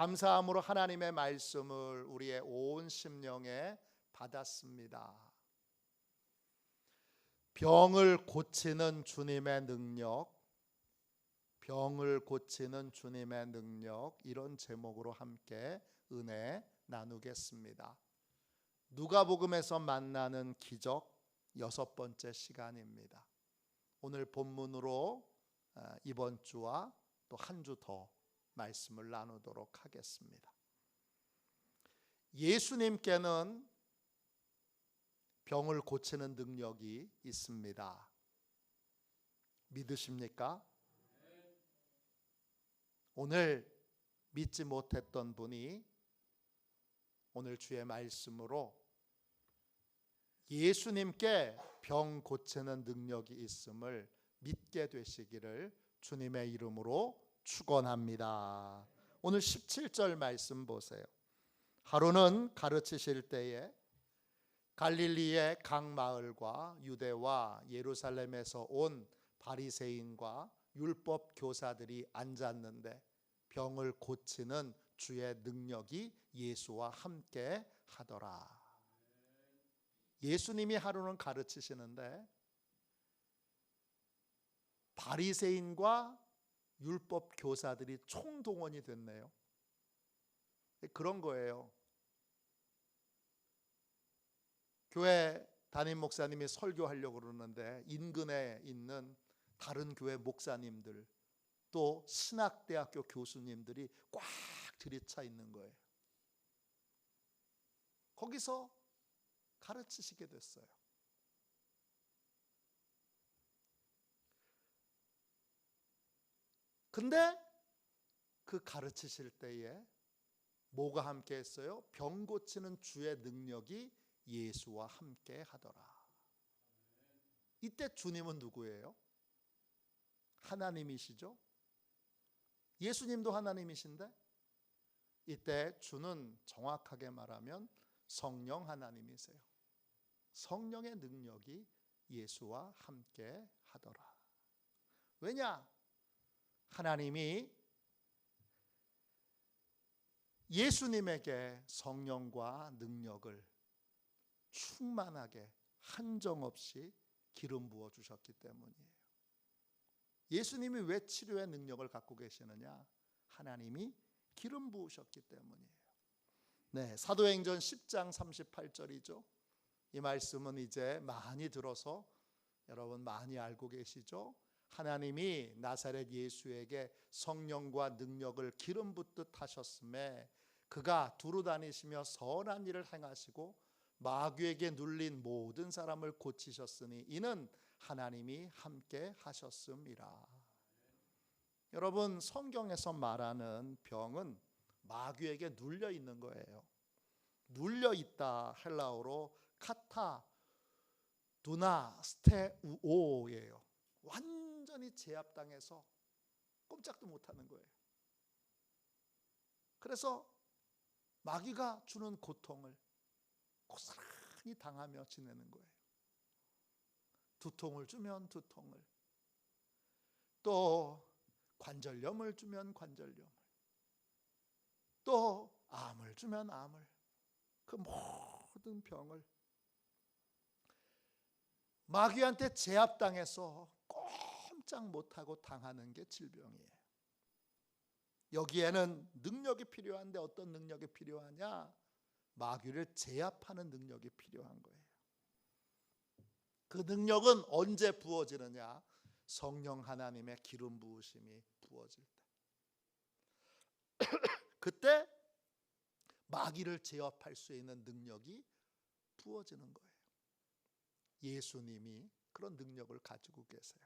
감사함으로 하나님의 말씀을 우리의 온 심령에 받았습니다. 병을 고치는 주님의 능력, 병을 고치는 주님의 능력, 이런 제목으로 함께 은혜 나누겠습니다. 누가복음에서 만나는 기적 6번째 시간입니다. 오늘 본문으로 이번 주와 또 한 주 더 말씀을 나누도록 하겠습니다. 예수님께는 병을 고치는 능력이 있습니다. 믿으십니까? 오늘 믿지 못했던 분이 오늘 주의 말씀으로 예수님께 병 고치는 능력이 있음을 믿게 되시기를 주님의 이름으로 축원합니다. 오늘 17절 말씀 보세요. 하루는 가르치실 때에 갈릴리의 각 마을과 유대와 예루살렘에서 온 바리새인과 율법 교사들이 앉았는데 병을 고치는 주의 능력이 예수와 함께 하더라. 예수님이 하루는 가르치시는데 바리새인과 율법 교사들이 총동원이 됐네요. 그런 거예요. 교회 담임 목사님이 설교하려고 그러는데 인근에 있는 다른 교회 목사님들 또 신학대학교 교수님들이 꽉 들이차 있는 거예요. 거기서 가르치시게 됐어요. 근데 그 가르치실 때에 뭐가 함께 했어요? 병 고치는 주의 능력이 예수와 함께 하더라. 이때 주님은 누구예요? 하나님이시죠? 예수님도 하나님이신데 이때 주는 정확하게 말하면 성령 하나님이세요. 성령의 능력이 예수와 함께 하더라. 왜냐? 하나님이 예수님에게 성령과 능력을 충만하게 한정없이 기름 부어 주셨기 때문이에요. 예수님이 왜 치료의 능력을 갖고 계시느냐? 하나님이 기름 부으셨기 때문이에요. 네, 사도행전 10장 38절이죠. 이 말씀은 이제 많이 들어서 여러분 많이 알고 계시죠? 하나님이 나사렛 예수에게 성령과 능력을 기름 붓듯 하셨음에 그가 두루 다니시며 선한 일을 행하시고 마귀에게 눌린 모든 사람을 고치셨으니 이는 하나님이 함께 하셨음이라. 여러분, 성경에서 말하는 병은 마귀에게 눌려 있는 거예요. 눌려 있다 헬라어로 카타 두나 스테우오예요. 완전히 제압당해서 꼼짝도 못하는 거예요. 그래서 마귀가 주는 고통을 고스란히 당하며 지내는 거예요. 두통을 주면 두통을, 또 관절염을 주면 관절염을, 또 암을 주면 암을, 그 모든 병을 마귀한테 제압당해서 꼼짝 못하고 당하는 게 질병이에요. 여기에는 능력이 필요한데 어떤 능력이 필요하냐? 마귀를 제압하는 능력이 필요한 거예요. 그 능력은 언제 부어지느냐? 성령 하나님의 기름 부으심이 부어질 때. 그때 마귀를 제압할 수 있는 능력이 부어지는 거예요. 예수님이 그런 능력을 가지고 계세요.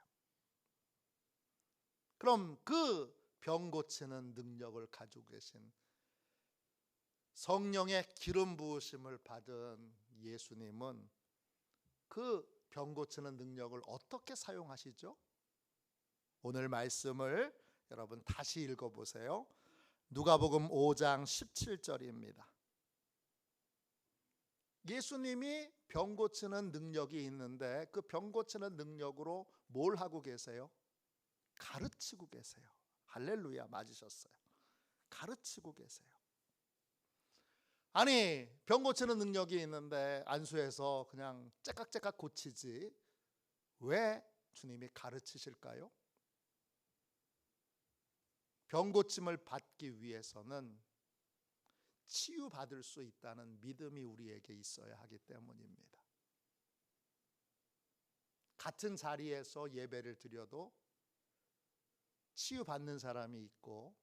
그럼 그 병 고치는 능력을 가지고 계신 성령의 기름 부으심을 받은 예수님은 그 병 고치는 능력을 어떻게 사용하시죠? 오늘 말씀을 여러분 다시 읽어보세요. 누가복음 5장 17절입니다. 예수님이 병 고치는 능력이 있는데 그 병 고치는 능력으로 뭘 하고 계세요? 가르치고 계세요. 할렐루야, 맞으셨어요. 가르치고 계세요. 아니, 병 고치는 능력이 있는데 안수해서 그냥 째깍째깍 고치지 왜 주님이 가르치실까요? 병 고침을 받기 위해서는 치유받을 수 있다는 믿음이 우리에게 있어야 하기 때문입니다. 같은 자리에서 예배를 드려도 치유받는 사람이 있고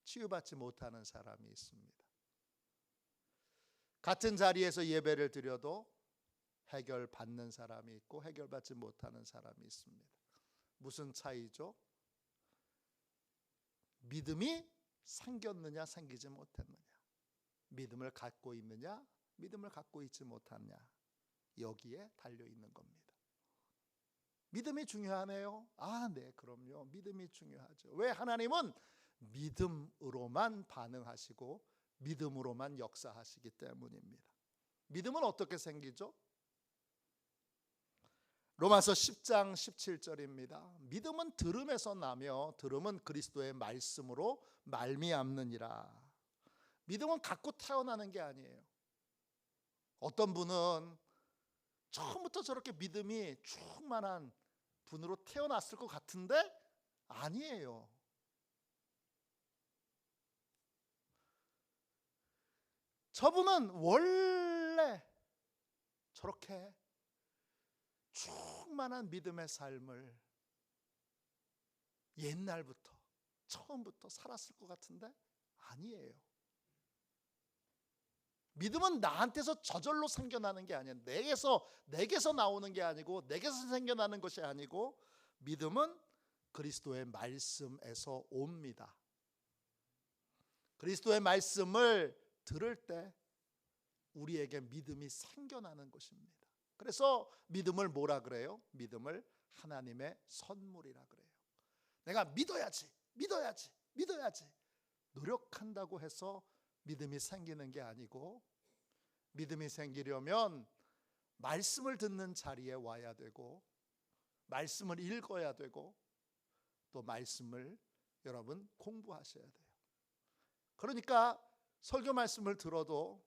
치유받지 못하는 사람이 있습니다. 같은 자리에서 예배를 드려도 해결받는 사람이 있고 해결받지 못하는 사람이 있습니다. 무슨 차이죠? 믿음이 생겼느냐 생기지 못했느냐, 믿음을 갖고 있느냐 믿음을 갖고 있지 못하느냐, 여기에 달려 있는 겁니다. 믿음이 중요하네요. 네, 그럼요. 믿음이 중요하죠. 왜? 하나님은 믿음으로만 반응하시고 믿음으로만 역사하시기 때문입니다. 믿음은 어떻게 생기죠? 로마서 10장 17절입니다. 믿음은 들음에서 나며 들음은 그리스도의 말씀으로 말미암느니라. 믿음은 갖고 태어나는 게 아니에요. 어떤 분은 처음부터 저렇게 믿음이 충만한 분으로 태어났을 것 같은데 아니에요. 저분은 원래 저렇게 충만한 믿음의 삶을 옛날부터 처음부터 살았을 것 같은데 아니에요. 믿음은 나한테서 저절로 생겨나는 게 아니에요. 내게서 나오는 게 아니고 내게서 생겨나는 것이 아니고 믿음은 그리스도의 말씀에서 옵니다. 그리스도의 말씀을 들을 때 우리에게 믿음이 생겨나는 것입니다. 그래서 믿음을 뭐라 그래요? 믿음을 하나님의 선물이라 그래요. 내가 믿어야지 노력한다고 해서 믿음이 생기는 게 아니고, 믿음이 생기려면 말씀을 듣는 자리에 와야 되고 말씀을 읽어야 되고 또 말씀을 여러분 공부하셔야 돼요. 그러니까 설교 말씀을 들어도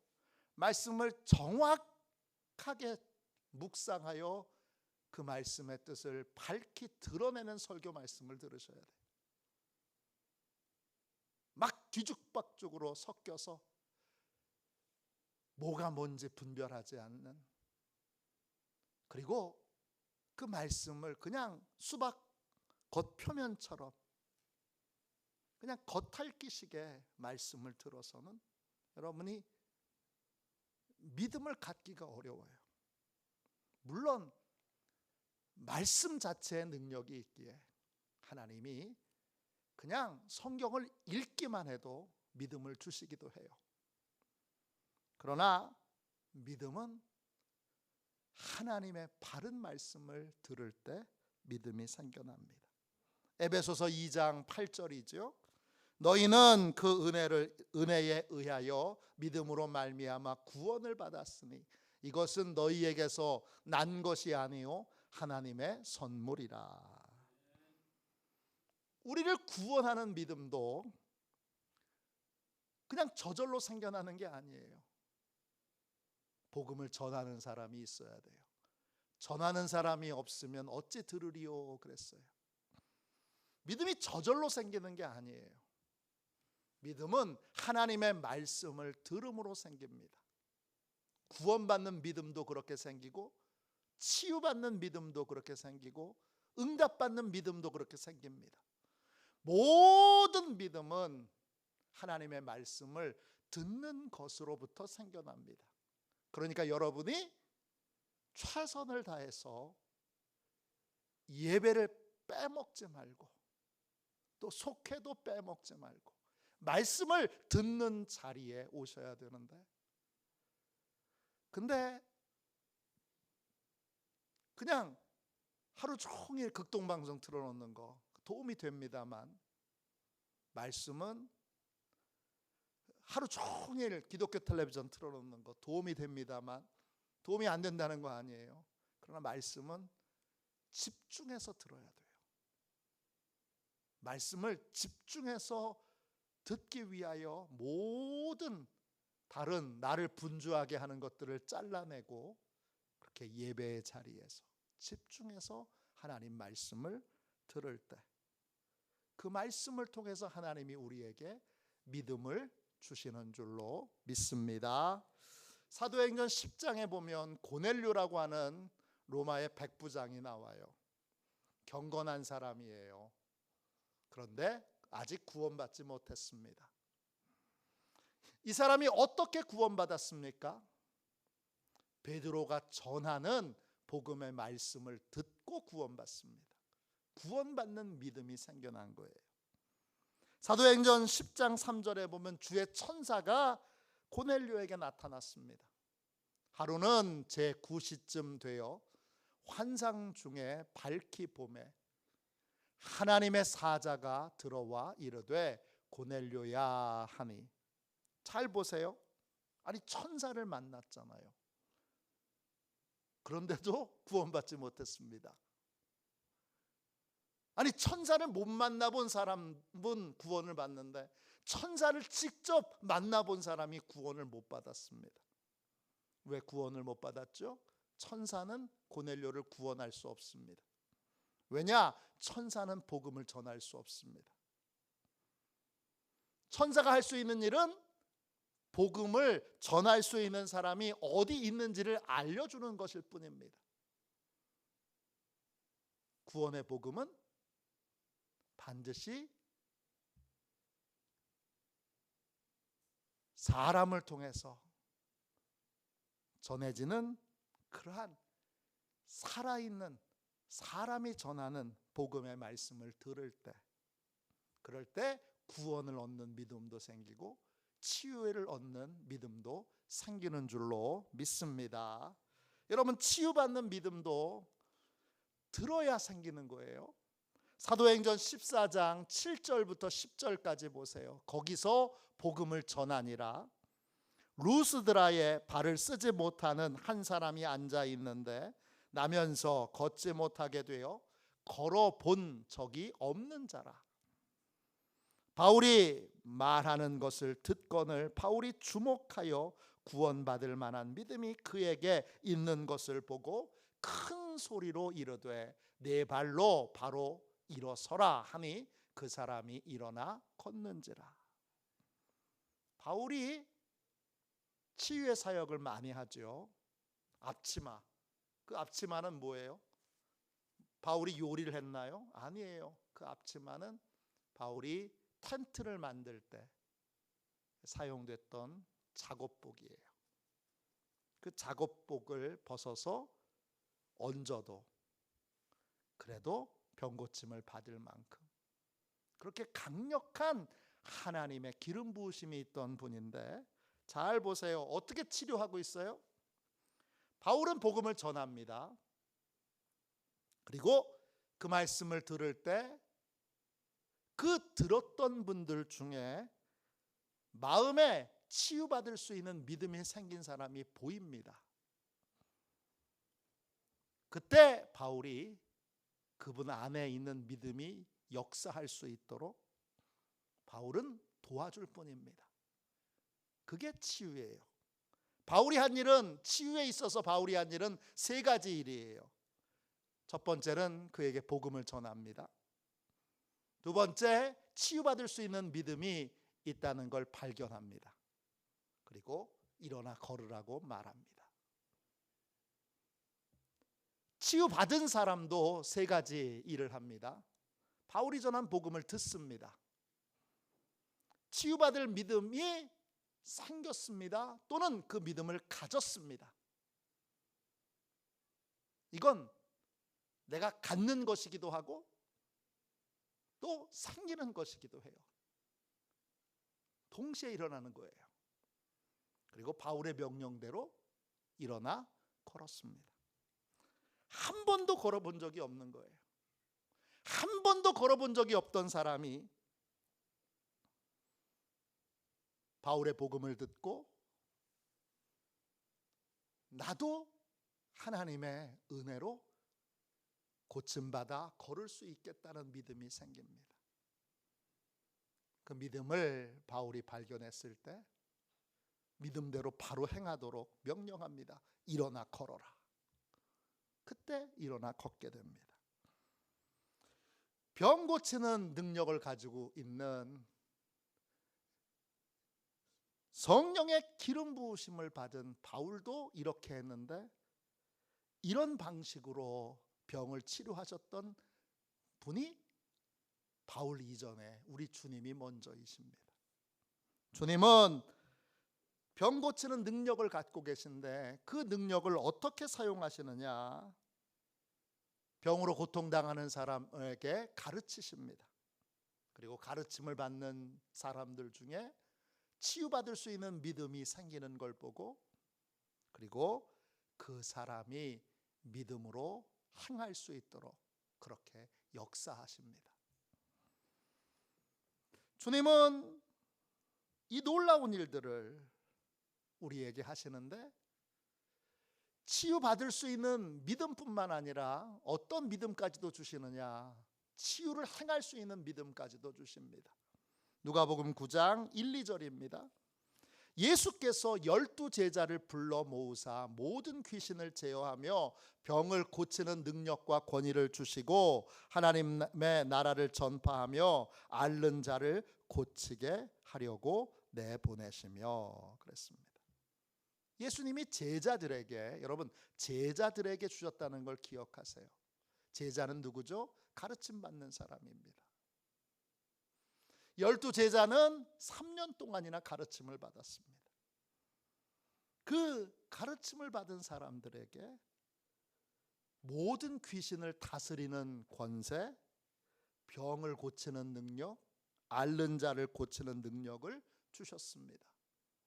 말씀을 정확하게 묵상하여 그 말씀의 뜻을 밝히 드러내는 설교 말씀을 들으셔야 돼요. 막 뒤죽박죽으로 섞여서 뭐가 뭔지 분별하지 않는, 그리고 그 말씀을 그냥 수박 겉표면처럼 그냥 겉핥기식의 말씀을 들어서는 여러분이 믿음을 갖기가 어려워요. 물론 말씀 자체의 능력이 있기에 하나님이 그냥 성경을 읽기만 해도 믿음을 주시기도 해요. 그러나 믿음은 하나님의 바른 말씀을 들을 때 믿음이 생겨납니다. 에베소서 2장 8절이죠. 너희는 그 은혜에 의하여 믿음으로 말미암아 구원을 받았으니 이것은 너희에게서 난 것이 아니요 하나님의 선물이라. 우리를 구원하는 믿음도 그냥 저절로 생겨나는 게 아니에요. 복음을 전하는 사람이 있어야 돼요. 전하는 사람이 없으면 어찌 들으리요 그랬어요. 믿음이 저절로 생기는 게 아니에요. 믿음은 하나님의 말씀을 들음으로 생깁니다. 구원받는 믿음도 그렇게 생기고 치유받는 믿음도 그렇게 생기고 응답받는 믿음도 그렇게 생깁니다. 모든 믿음은 하나님의 말씀을 듣는 것으로부터 생겨납니다. 그러니까 여러분이 최선을 다해서 예배를 빼먹지 말고 또 속회도 빼먹지 말고 말씀을 듣는 자리에 오셔야 되는데, 근데 그냥 하루 종일 극동방송 틀어놓는 거 도움이 됩니다만, 말씀은 하루 종일 기독교 텔레비전 틀어놓는 거 도움이 됩니다만 도움이 안 된다는 거 아니에요. 그러나 말씀은 집중해서 들어야 돼요. 말씀을 집중해서 듣기 위하여 모든 다른 나를 분주하게 하는 것들을 잘라내고 그렇게 예배의 자리에서 집중해서 하나님 말씀을 들을 때 그 말씀을 통해서 하나님이 우리에게 믿음을 주시는 줄로 믿습니다. 사도행전 10장에 보면 고넬료라고 하는 로마의 백부장이 나와요. 경건한 사람이에요. 그런데 아직 구원받지 못했습니다. 이 사람이 어떻게 구원받았습니까? 베드로가 전하는 복음의 말씀을 듣고 구원받습니다. 구원받는 믿음이 생겨난 거예요. 사도행전 10장 3절에 보면 주의 천사가 고넬료에게 나타났습니다. 하루는 제9시쯤 되어 환상 중에 밝히 봄에 하나님의 사자가 들어와 이르되 고넬료야 하니. 잘 보세요. 아니 천사를 만났잖아요. 그런데도 구원받지 못했습니다. 아니 천사를 못 만나본 사람은 구원을 받는데 천사를 직접 만나본 사람이 구원을 못 받았습니다. 왜 구원을 못 받았죠? 천사는 고넬료를 구원할 수 없습니다. 왜냐? 천사는 복음을 전할 수 없습니다. 천사가 할 수 있는 일은 복음을 전할 수 있는 사람이 어디 있는지를 알려주는 것일 뿐입니다. 구원의 복음은 반드시 사람을 통해서 전해지는 그러한 살아있는 사람이 전하는 복음의 말씀을 들을 때, 그럴 때 구원을 얻는 믿음도 생기고 치유를 얻는 믿음도 생기는 줄로 믿습니다. 여러분, 치유받는 믿음도 들어야 생기는 거예요. 사도행전 14장 7절부터 10절까지 보세요. 거기서 복음을 전하니라. 루스드라에 발을 쓰지 못하는 한 사람이 앉아 있는데 나면서 걷지 못하게 되어 걸어본 적이 없는 자라. 바울이 말하는 것을 듣거늘 바울이 주목하여 구원받을 만한 믿음이 그에게 있는 것을 보고 큰 소리로 이르되 네 발로 바로 일어서라 하니 그 사람이 일어나 걷는지라. 바울이 치유의 사역을 많이 하죠. 앞치마. 그 앞치마는 뭐예요? 바울이 요리를 했나요? 아니에요. 그 앞치마는 바울이 텐트를 만들 때 사용됐던 작업복이에요. 그 작업복을 벗어서 얹어도 그래도 병고침을 받을 만큼 그렇게 강력한 하나님의 기름 부으심이 있던 분인데, 잘 보세요. 어떻게 치료하고 있어요? 바울은 복음을 전합니다. 그리고 그 말씀을 들을 때 그 들었던 분들 중에 마음에 치유받을 수 있는 믿음이 생긴 사람이 보입니다. 그때 바울이 그분 안에 있는 믿음이 역사할 수 있도록 바울은 도와줄 뿐입니다. 그게 치유예요. 바울이 한 일은, 치유에 있어서 바울이 한 일은 세 가지 일이에요. 첫 번째는 그에게 복음을 전합니다. 두 번째, 치유받을 수 있는 믿음이 있다는 걸 발견합니다. 그리고 일어나 걸으라고 말합니다. 치유받은 사람도 세 가지 일을 합니다. 바울이 전한 복음을 듣습니다. 치유받을 믿음이 생겼습니다. 또는 그 믿음을 가졌습니다. 이건 내가 갖는 것이기도 하고 또 생기는 것이기도 해요. 동시에 일어나는 거예요. 그리고 바울의 명령대로 일어나 걸었습니다. 한 번도 걸어본 적이 없는 거예요. 한 번도 걸어본 적이 없던 사람이 바울의 복음을 듣고 나도 하나님의 은혜로 고침받아 걸을 수 있겠다는 믿음이 생깁니다. 그 믿음을 바울이 발견했을 때 믿음대로 바로 행하도록 명령합니다. 일어나 걸어라. 그때 일어나 걷게 됩니다. 병 고치는 능력을 가지고 있는 성령의 기름 부으심을 받은 바울도 이렇게 했는데, 이런 방식으로 병을 치료하셨던 분이 바울 이전에 우리 주님이 먼저이십니다. 주님은 병 고치는 능력을 갖고 계신데 그 능력을 어떻게 사용하시느냐? 병으로 고통당하는 사람에게 가르치십니다. 그리고 가르침을 받는 사람들 중에 치유받을 수 있는 믿음이 생기는 걸 보고, 그리고 그 사람이 믿음으로 행할 수 있도록 그렇게 역사하십니다. 주님은 이 놀라운 일들을 우리에게 하시는데, 치유받을 수 있는 믿음뿐만 아니라 어떤 믿음까지도 주시느냐? 치유를 행할 수 있는 믿음까지도 주십니다. 누가복음 9장 1, 2절입니다. 예수께서 12 제자를 불러 모으사 모든 귀신을 제어하며 병을 고치는 능력과 권위를 주시고 하나님의 나라를 전파하며 앓는 자를 고치게 하려고 내보내시며 그랬습니다. 예수님이 제자들에게, 여러분 제자들에게 주셨다는 걸 기억하세요. 제자는 누구죠? 가르침 받는 사람입니다. 12 제자는 3년 동안이나 가르침을 받았습니다. 그 가르침을 받은 사람들에게 모든 귀신을 다스리는 권세, 병을 고치는 능력, 앓는 자를 고치는 능력을 주셨습니다.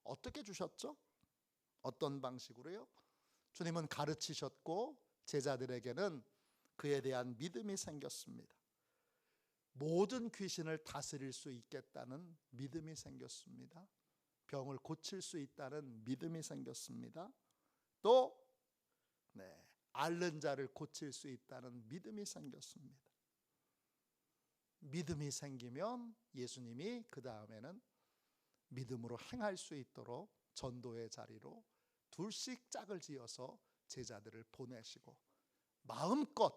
어떻게 주셨죠? 어떤 방식으로요? 주님은 가르치셨고 제자들에게는 그에 대한 믿음이 생겼습니다. 모든 귀신을 다스릴 수 있겠다는 믿음이 생겼습니다. 병을 고칠 수 있다는 믿음이 생겼습니다. 또 앓는 자를 고칠 수 있다는 믿음이 생겼습니다. 믿음이 생기면 예수님이 그 다음에는 믿음으로 행할 수 있도록 전도의 자리로 둘씩 짝을 지어서 제자들을 보내시고 마음껏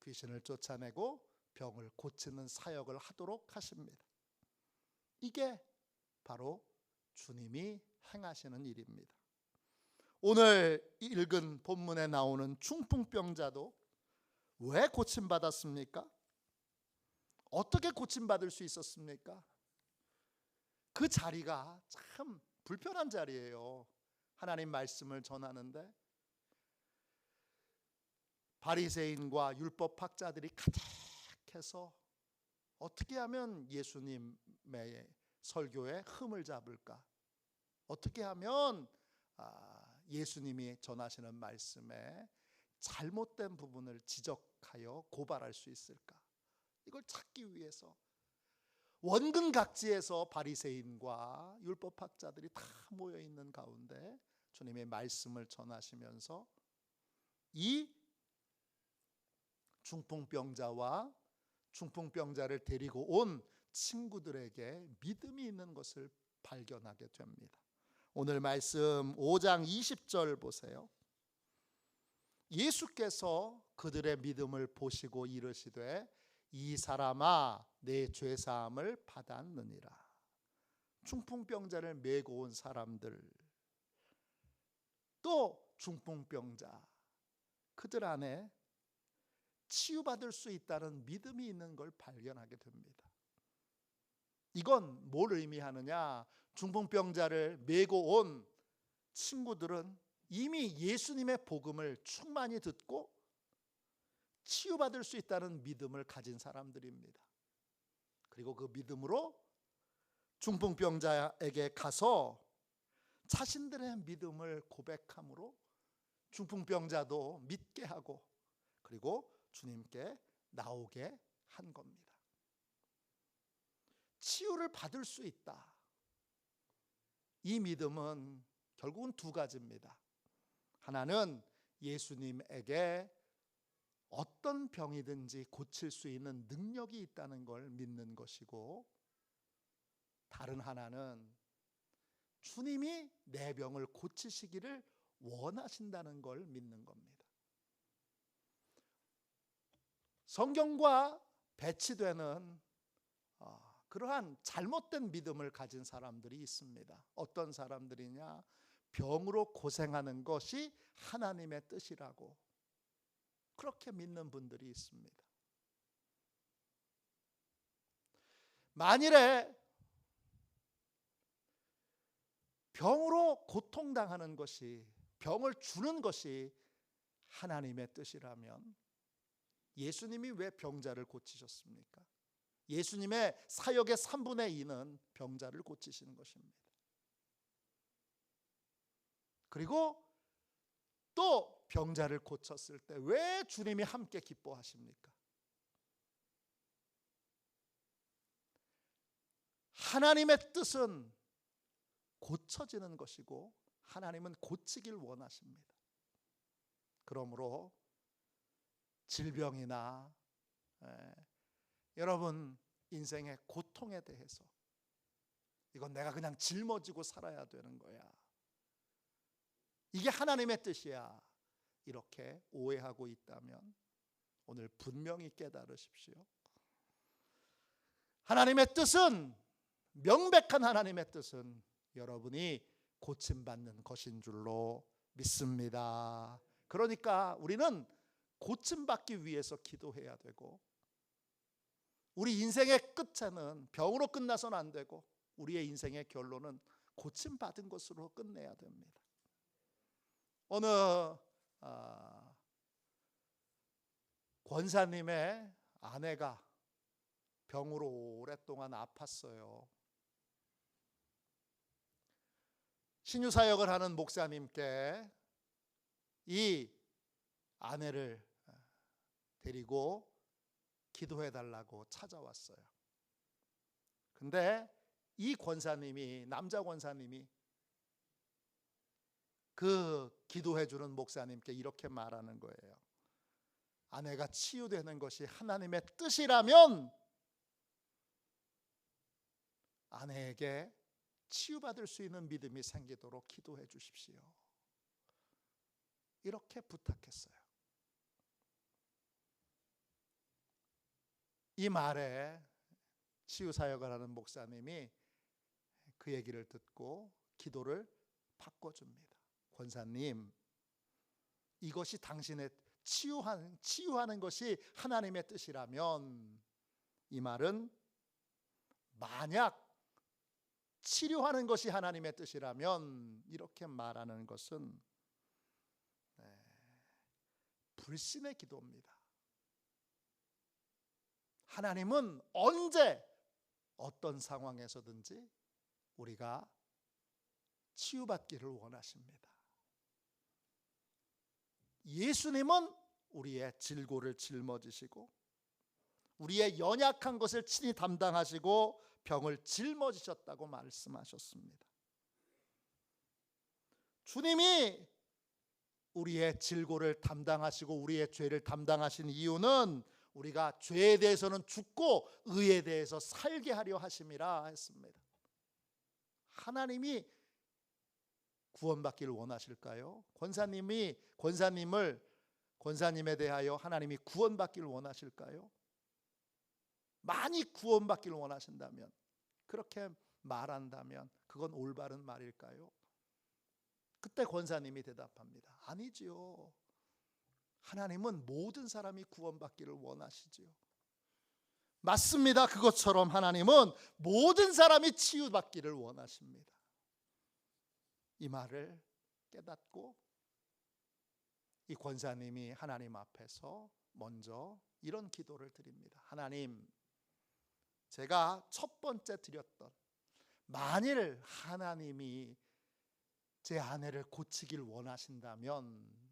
귀신을 쫓아내고 병을 고치는 사역을 하도록 하십니다. 이게 바로 주님이 행하시는 일입니다. 오늘 읽은 본문에 나오는 중풍병자도 왜 고침받았습니까? 어떻게 고침받을 수 있었습니까? 그 자리가 참 불편한 자리예요. 하나님 말씀을 전하는데 바리새인과 율법학자들이 가득해서 어떻게 하면 예수님의 설교에 흠을 잡을까? 어떻게 하면 예수님이 전하시는 말씀에 잘못된 부분을 지적하여 고발할 수 있을까? 이걸 찾기 위해서 원근각지에서 바리새인과 율법학자들이 다 모여 있는 가운데 주님의 말씀을 전하시면서 이 중풍병자와 중풍병자를 데리고 온 친구들에게 믿음이 있는 것을 발견하게 됩니다. 오늘 말씀 5장 20절 보세요. 예수께서 그들의 믿음을 보시고 이르시되 이 사람아 내 죄사함을 받았느니라. 중풍병자를 메고 온 사람들, 또 중풍병자, 그들 안에 치유받을 수 있다는 믿음이 있는 걸 발견하게 됩니다. 이건 뭘 의미하느냐? 중풍병자를 메고 온 친구들은 이미 예수님의 복음을 충만히 듣고 치유받을 수 있다는 믿음을 가진 사람들입니다. 그리고 그 믿음으로 중풍병자에게 가서 자신들의 믿음을 고백함으로 중풍병자도 믿게 하고 그리고 주님께 나오게 한 겁니다. 치유를 받을 수 있다. 이 믿음은 결국은 두 가지입니다. 하나는 예수님에게 어떤 병이든지 고칠 수 있는 능력이 있다는 걸 믿는 것이고, 다른 하나는 주님이 내 병을 고치시기를 원하신다는 걸 믿는 겁니다. 성경과 배치되는 그러한 잘못된 믿음을 가진 사람들이 있습니다. 어떤 사람들이냐? 병으로 고생하는 것이 하나님의 뜻이라고 그렇게 믿는 분들이 있습니다. 만일에 병으로 고통당하는 것이, 병을 주는 것이 하나님의 뜻이라면 예수님이 왜 병자를 고치셨습니까? 예수님의 사역의 3분의 2는 병자를 고치시는 것입니다. 그리고 또 병자를 고쳤을 때 왜 주님이 함께 기뻐하십니까? 하나님의 뜻은 고쳐지는 것이고 하나님은 고치길 원하십니다. 그러므로 질병이나 여러분 인생의 고통에 대해서 이건 내가 그냥 짊어지고 살아야 되는 거야, 이게 하나님의 뜻이야, 이렇게 오해하고 있다면 오늘 분명히 깨달으십시오. 하나님의 뜻은, 명백한 하나님의 뜻은 여러분이 고침받는 것인 줄로 믿습니다. 그러니까 우리는 고침받기 위해서 기도해야 되고, 우리 인생의 끝에는 병으로 끝나서는 안 되고 우리의 인생의 결론은 고침받은 것으로 끝내야 됩니다. 어느 권사님의 아내가 병으로 오랫동안 아팠어요. 신유사역을 하는 목사님께 이 아내를 데리고 기도해 달라고 찾아왔어요. 근데 이 권사님이, 남자 권사님이 그 기도해 주는 목사님께 이렇게 말하는 거예요. 아내가 치유되는 것이 하나님의 뜻이라면 아내에게 치유받을 수 있는 믿음이 생기도록 기도해 주십시오. 이렇게 부탁했어요. 이 말에 치유사역을 하는 목사님이 그 얘기를 듣고 기도를 바꿔줍니다. 권사님, 이것이 당신의 치유하는 것이 하나님의 뜻이라면, 이 말은 만약 치료하는 것이 하나님의 뜻이라면, 이렇게 말하는 것은 불신의 기도입니다. 하나님은 언제 어떤 상황에서든지 우리가 치유받기를 원하십니다. 예수님은 우리의 질고를 짊어지시고 우리의 연약한 것을 친히 담당하시고 병을 짊어지셨다고 말씀하셨습니다. 주님이 우리의 질고를 담당하시고 우리의 죄를 담당하신 이유는 우리가 죄에 대해서는 죽고 의에 대해서 살게 하려 하심이라 했습니다. 하나님이 구원받기를 원하실까요? 권사님에 대하여 하나님이 구원받기를 원하실까요? 많이 구원받기를 원하신다면, 그렇게 말한다면 그건 올바른 말일까요? 그때 권사님이 대답합니다. 아니지요. 하나님은 모든 사람이 구원받기를 원하시지요. 맞습니다. 그것처럼 하나님은 모든 사람이 치유받기를 원하십니다. 이 말을 깨닫고 이 권사님이 하나님 앞에서 먼저 이런 기도를 드립니다. 하나님, 제가 첫 번째 드렸던, 만일 하나님이 제 아내를 고치길 원하신다면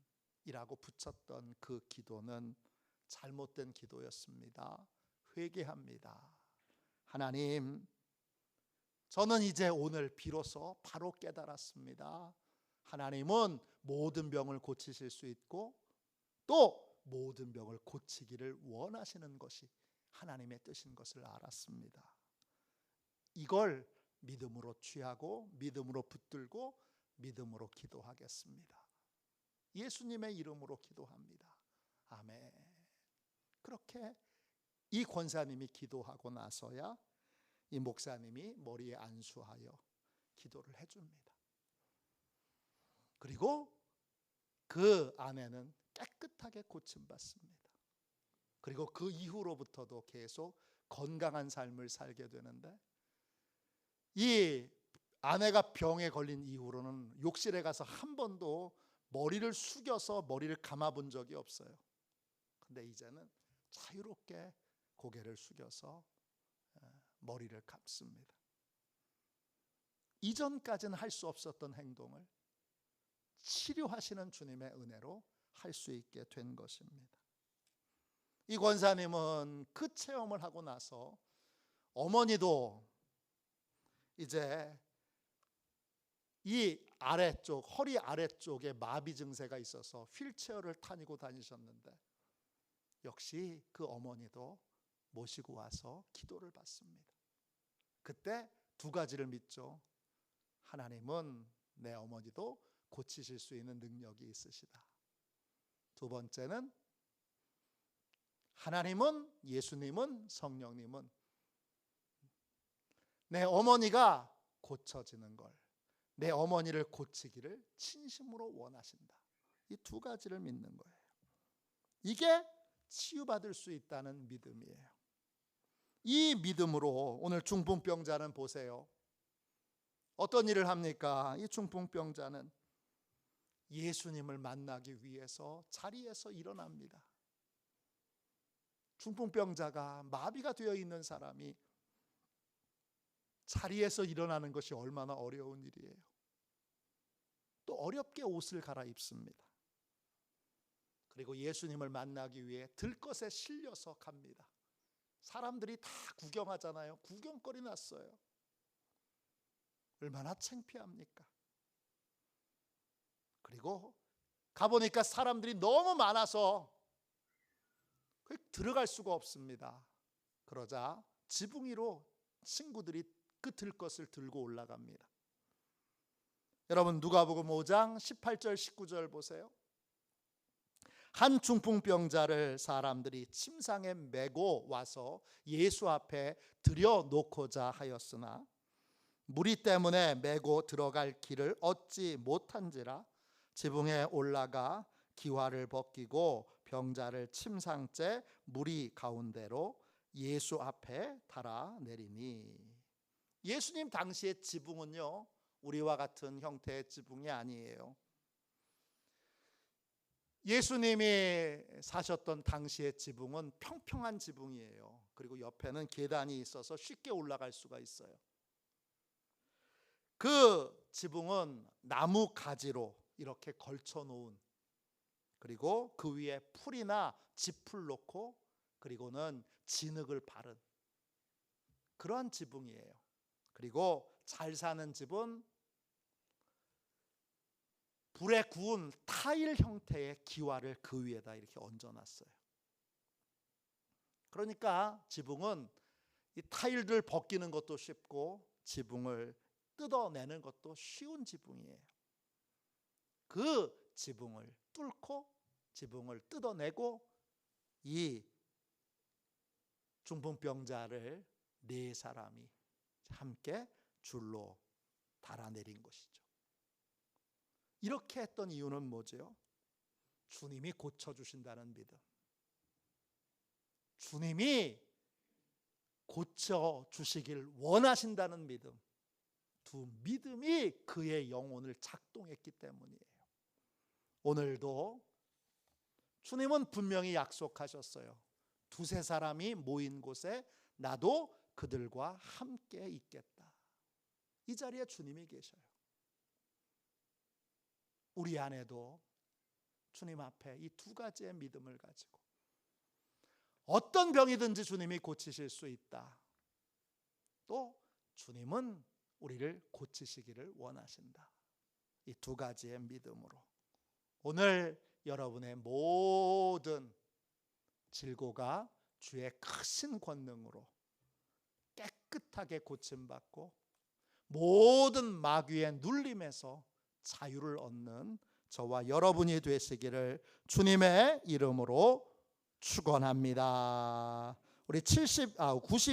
이라고 붙였던 그 기도는 잘못된 기도였습니다. 회개합니다. 하나님, 저는 이제 오늘 비로소 바로 깨달았습니다. 하나님은 모든 병을 고치실 수 있고 또 모든 병을 고치기를 원하시는 것이 하나님의 뜻인 것을 알았습니다. 이걸 믿음으로 취하고 믿음으로 붙들고 믿음으로 기도하겠습니다. 예수님의 이름으로 기도합니다. 아멘. 그렇게 이 권사님이 기도하고 나서야 이 목사님이 머리에 안수하여 기도를 해줍니다. 그리고 그 아내는 깨끗하게 고침받습니다. 그리고 그 이후로부터도 계속 건강한 삶을 살게 되는데, 이 아내가 병에 걸린 이후로는 욕실에 가서 한 번도 머리를 숙여서 머리를 감아본 적이 없어요. 근데 이제는 자유롭게 고개를 숙여서 머리를 감습니다. 이전까지는 할 수 없었던 행동을 치료하시는 주님의 은혜로 할 수 있게 된 것입니다. 이 권사님은 그 체험을 하고 나서 어머니도 이제 이 아래쪽, 허리 아래쪽에 마비 증세가 있어서 휠체어를 타고 다니셨는데, 역시 그 어머니도 모시고 와서 기도를 받습니다. 그때 두 가지를 믿죠. 하나님은 내 어머니도 고치실 수 있는 능력이 있으시다. 두 번째는 하나님은, 예수님은, 성령님은 내 어머니가 고쳐지는 걸, 내 어머니를 고치기를 진심으로 원하신다. 이 두 가지를 믿는 거예요. 이게 치유받을 수 있다는 믿음이에요. 이 믿음으로 오늘 중풍병자는 보세요. 어떤 일을 합니까? 이 중풍병자는 예수님을 만나기 위해서 자리에서 일어납니다. 중풍병자가, 마비가 되어 있는 사람이 자리에서 일어나는 것이 얼마나 어려운 일이에요. 또 어렵게 옷을 갈아입습니다. 그리고 예수님을 만나기 위해 들것에 실려서 갑니다. 사람들이 다 구경하잖아요. 구경거리 났어요. 얼마나 창피합니까? 그리고 가보니까 사람들이 너무 많아서 들어갈 수가 없습니다. 그러자 지붕 위로 친구들이 그 들것을 들고 올라갑니다. 여러분, 누가복음 5장 18절 19절 보세요. 한 중풍병자를 사람들이 침상에 메고 와서 예수 앞에 들여놓고자 하였으나 무리 때문에 메고 들어갈 길을 얻지 못한지라 지붕에 올라가 기와를 벗기고 병자를 침상째 무리 가운데로 예수 앞에 달아내리니. 예수님 당시의 지붕은요, 우리와 같은 형태의 지붕이 아니에요. 예수님이 사셨던 당시의 지붕은 평평한 지붕이에요. 그리고 옆에는 계단이 있어서 쉽게 올라갈 수가 있어요. 그 지붕은 나무 가지로 이렇게 걸쳐 놓은, 그리고 그 위에 풀이나 짚을 놓고 그리고는 진흙을 바른 그러한 지붕이에요. 그리고 잘 사는 집은 불에 구운 타일 형태의 기와를 그 위에다 이렇게 얹어놨어요. 그러니까 지붕은 이 타일들 벗기는 것도 쉽고 지붕을 뜯어내는 것도 쉬운 지붕이에요. 그 지붕을 뚫고 지붕을 뜯어내고 이 중풍병자를 네 사람이 함께 줄로 달아내린 것이죠. 이렇게 했던 이유는 뭐죠? 주님이 고쳐주신다는 믿음, 주님이 고쳐주시길 원하신다는 믿음, 두 믿음이 그의 영혼을 작동했기 때문이에요. 오늘도 주님은 분명히 약속하셨어요. 두세 사람이 모인 곳에 나도 그들과 함께 있겠다. 이 자리에 주님이 계셔요. 우리 안에도 주님 앞에 이 두 가지의 믿음을 가지고 어떤 병이든지 주님이 고치실 수 있다. 또 주님은 우리를 고치시기를 원하신다. 이 두 가지의 믿음으로 오늘 여러분의 모든 질고가 주의 크신 권능으로 깨끗하게 고침받고 모든 마귀의 눌림에서 자유를 얻는 저와 여러분이 되시기를 주님의 이름으로 축원합니다. 우리 90